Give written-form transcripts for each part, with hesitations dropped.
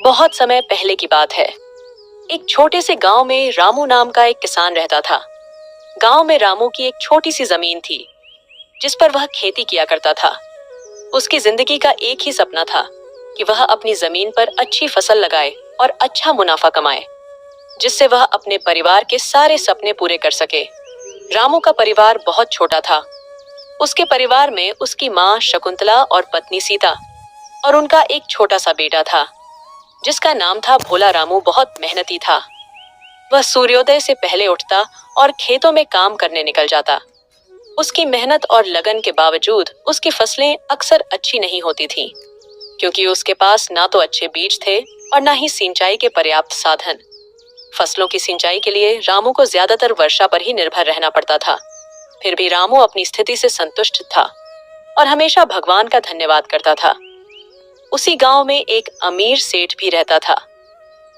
बहुत समय पहले की बात है। एक छोटे से गांव में रामू नाम का एक किसान रहता था। गांव में रामू की एक छोटी सी जमीन थी जिस पर वह खेती किया करता था। उसकी जिंदगी का एक ही सपना था कि वह अपनी जमीन पर अच्छी फसल लगाए और अच्छा मुनाफा कमाए, जिससे वह अपने परिवार के सारे सपने पूरे कर सके। रामू का परिवार बहुत छोटा था। उसके परिवार में उसकी माँ शकुंतला और पत्नी सीता और उनका एक छोटा सा बेटा था जिसका नाम था भोला। रामू बहुत मेहनती था। वह सूर्योदय से पहले उठता और खेतों में काम करने निकल जाता। उसकी मेहनत और लगन के बावजूद उसकी फसलें अक्सर अच्छी नहीं होती थीं, क्योंकि उसके पास ना तो अच्छे बीज थे और ना ही सिंचाई के पर्याप्त साधन। फसलों की सिंचाई के लिए रामू को ज्यादातर वर्षा पर ही निर्भर रहना पड़ता था। फिर भी रामू अपनी स्थिति से संतुष्ट था और हमेशा भगवान का धन्यवाद करता था। उसी गांव में एक अमीर सेठ भी रहता था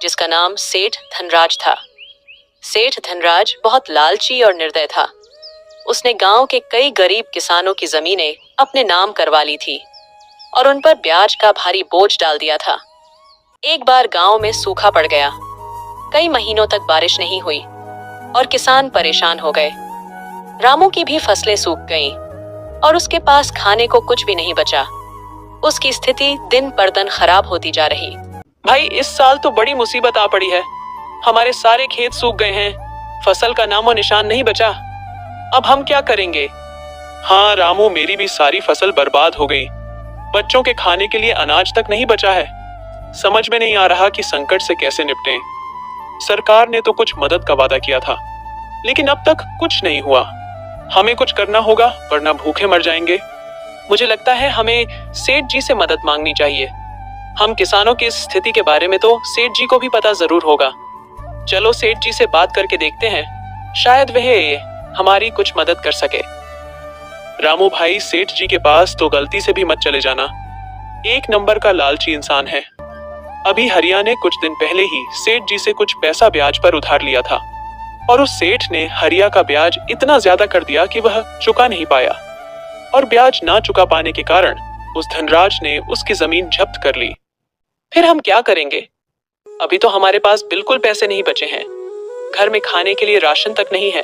जिसका नाम सेठ धनराज था। सेठ धनराज बहुत लालची और निर्दय था। उसने गांव के कई गरीब किसानों की जमीनें अपने नाम करवा ली थी और उन पर ब्याज का भारी बोझ डाल दिया था। एक बार गांव में सूखा पड़ गया। कई महीनों तक बारिश नहीं हुई और किसान परेशान हो गए। रामू की भी फसलें सूख गईं और उसके पास खाने को कुछ भी नहीं बचा। उसकी स्थिति दिन पर दिन खराब होती जा रही। भाई, इस साल तो बड़ी मुसीबत आ पड़ी है। हमारे सारे खेत सूख गए हैं। फसल का नामो निशान नहीं बचा। अब हम क्या करेंगे? हाँ रामू, मेरी भी सारी फसल बर्बाद हो गई। बच्चों के खाने के लिए अनाज तक नहीं बचा है। समझ में नहीं आ रहा कि संकट से कैसे निपटें। सरकार ने तो कुछ मदद का वादा किया था, लेकिन अब तक कुछ नहीं हुआ। हमें कुछ करना होगा वरना भूखे मर जाएंगे। मुझे लगता है हमें सेठ जी से मदद मांगनी चाहिए। हम किसानों की इस स्थिति के बारे में तो सेठ जी को भी पता जरूर होगा। चलो सेठ जी से बात करके देखते हैं, शायद वह हमारी कुछ मदद कर सके। रामू भाई, सेठ जी के पास तो गलती से भी मत चले जाना। एक नंबर का लालची इंसान है। अभी हरिया ने कुछ दिन पहले ही सेठ जी से कुछ पैसा ब्याज पर उधार लिया था और उस सेठ ने हरिया का ब्याज इतना ज्यादा कर दिया कि वह चुका नहीं पाया और ब्याज ना चुका पाने के कारण उस धनराज ने उसकी जमीन जब्त कर ली। फिर हम क्या करेंगे? अभी तो हमारे पास बिल्कुल पैसे नहीं बचे हैं। घर में खाने के लिए राशन तक नहीं है।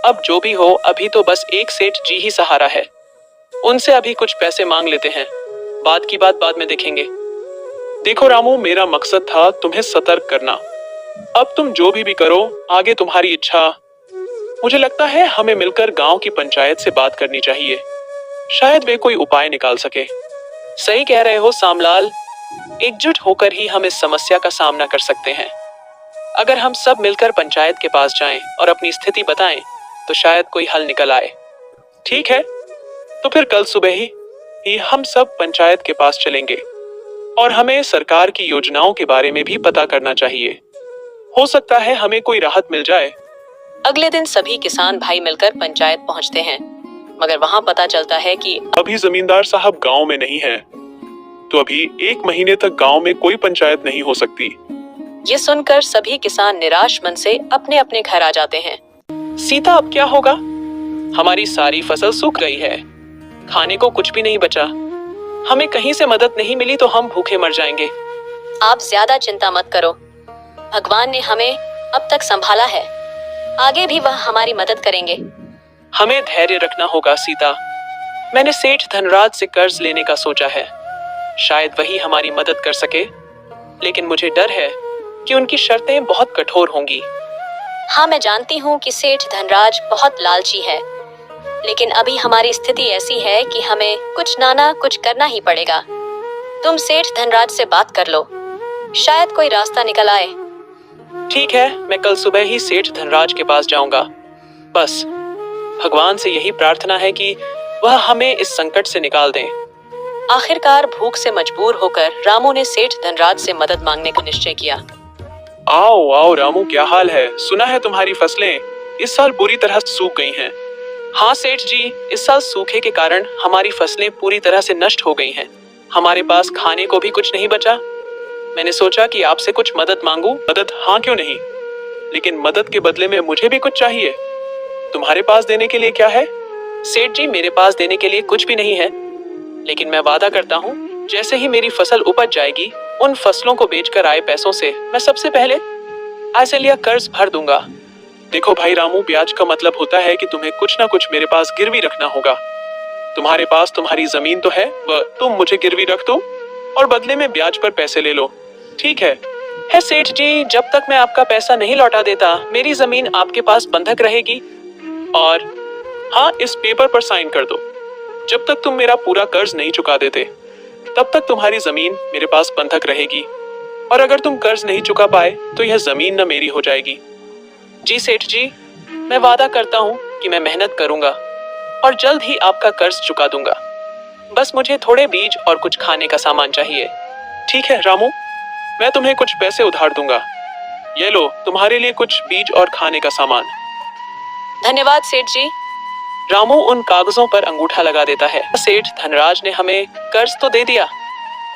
अब जो भी हो, अभी तो बस एक सेठ जी ही सहारा है। उनसे अभी कुछ पैसे मांग लेते हैं। बात की बात बाद में देखेंगे। देखो रामू, मेरा मकसद था तुम्हें सतर्क करना। अब तुम जो भी करो, आगे तुम्हारी इच्छा। मुझे लगता है हमें मिलकर गांव की पंचायत से बात करनी चाहिए। शायद वे कोई उपाय निकाल सके। सही कह रहे हो सामलाल, एकजुट होकर ही हम इस समस्या का सामना कर सकते हैं। अगर हम सब मिलकर पंचायत के पास जाएं और अपनी स्थिति बताएं तो शायद कोई हल निकल आए। ठीक है, तो फिर कल सुबह ही हम सब पंचायत के पास चलेंगे और हमें सरकार की योजनाओं के बारे में भी पता करना चाहिए। हो सकता है हमें कोई राहत मिल जाए। अगले दिन सभी किसान भाई मिलकर पंचायत पहुंचते हैं, मगर वहां पता चलता है कि अभी जमींदार साहब गांव में नहीं है, तो अभी 1 महीने तक गांव में कोई पंचायत नहीं हो सकती। ये सुनकर सभी किसान निराश मन से अपने अपने घर आ जाते हैं। सीता, अब क्या होगा? हमारी सारी फसल सूख गई है। खाने को कुछ भी नहीं बचा। हमें कहीं से मदद नहीं मिली तो हम भूखे मर जाएंगे। आप ज्यादा चिंता मत करो। भगवान ने हमें अब तक संभाला है। आगे भी वह हमारी मदद करेंगे। हमें धैर्य रखना होगा सीता। मैंने सेठ धनराज से कर्ज लेने का सोचा है। शायद वही हमारी मदद कर सके, लेकिन मुझे डर है कि उनकी शर्तें बहुत कठोर होंगी। हाँ, मैं जानती हूँ कि सेठ धनराज बहुत लालची है, लेकिन अभी हमारी स्थिति ऐसी है कि हमें कुछ ना कुछ करना ही पड़ेगा। तुम सेठ धनराज से बात कर लो, शायद कोई रास्ता निकल आए। ठीक है, मैं कल सुबह ही सेठ धनराज के पास जाऊंगा। बस भगवान से यही प्रार्थना है कि वह हमें इस संकट से निकाल दें। आखिरकार भूख से मजबूर होकर रामू ने सेठ धनराज से मदद मांगने का निश्चय किया। आओ आओ रामू, क्या हाल है? सुना है तुम्हारी फसलें इस साल बुरी तरह सूख गई हैं। हाँ सेठ जी, इस साल सूखे के कारण हमारी फसलें पूरी तरह से नष्ट हो गई हैं। हमारे पास खाने को भी कुछ नहीं बचा। मैंने सोचा कि आपसे कुछ मदद मांगू। मदद? हाँ, क्यों नहीं, लेकिन मदद के बदले में मुझे भी कुछ चाहिए। तुम्हारे पास देने के लिए क्या है? सेठ जी, मेरे पास देने के लिए कुछ भी नहीं है, लेकिन मैं वादा करता हूँ जैसे ही मेरी फसल उपज जाएगी, उन फसलों को बेचकर आए पैसों से मैं सबसे पहले ऐसे लिया कर्ज भर दूंगा। देखो भाई रामू, ब्याज का मतलब होता है कि तुम्हें कुछ ना कुछ मेरे पास गिरवी रखना होगा। तुम्हारे पास तुम्हारी जमीन तो है, वह तुम मुझे गिरवी रख दो और बदले में ब्याज पर पैसे ले लो, ठीक है? है सेठ जी, जब तक मैं आपका पैसा नहीं लौटा देता, मेरी जमीन आपके पास बंधक रहेगी। और हाँ, इस पेपर पर साइन कर दो। जब तक तुम मेरा पूरा कर्ज नहीं चुका देते, तब तक तुम्हारी जमीन मेरे पास बंधक रहेगी, और अगर तुम कर्ज नहीं चुका पाए तो यह जमीन न मेरी हो जाएगी। जी सेठ जी, मैं वादा करता हूँ कि मैं मेहनत करूंगा और जल्द ही आपका कर्ज चुका दूंगा। बस मुझे थोड़े बीज और कुछ खाने का सामान चाहिए। ठीक है रामू, मैं तुम्हें कुछ पैसे उधार दूंगा। ये लो तुम्हारे लिए कुछ बीज और खाने का सामान। धन्यवाद सेठ जी। रामू उन कागजों पर अंगूठा लगा देता है। सेठ धनराज ने हमें कर्ज तो दे दिया,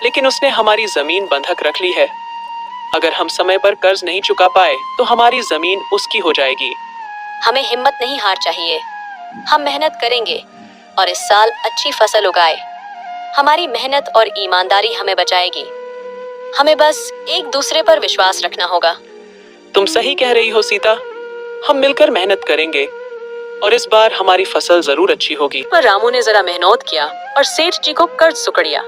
लेकिन उसने हमारी जमीन बंधक रख ली है। अगर हम समय पर कर्ज नहीं चुका पाए तो हमारी जमीन उसकी हो जाएगी। हमें हिम्मत नहीं हार चाहिए। हम मेहनत करेंगे और इस साल अच्छी फसल उगाए। हमारी मेहनत और ईमानदारी हमें बचाएगी। हमें बस एक दूसरे पर विश्वास रखना होगा। तुम सही कह रही हो सीता। हम मिलकर मेहनत करेंगे और इस बार हमारी फसल जरूर अच्छी होगी। पर रामू ने जरा मेहनत किया और सेठ जी को कर्ज सुकड़िया।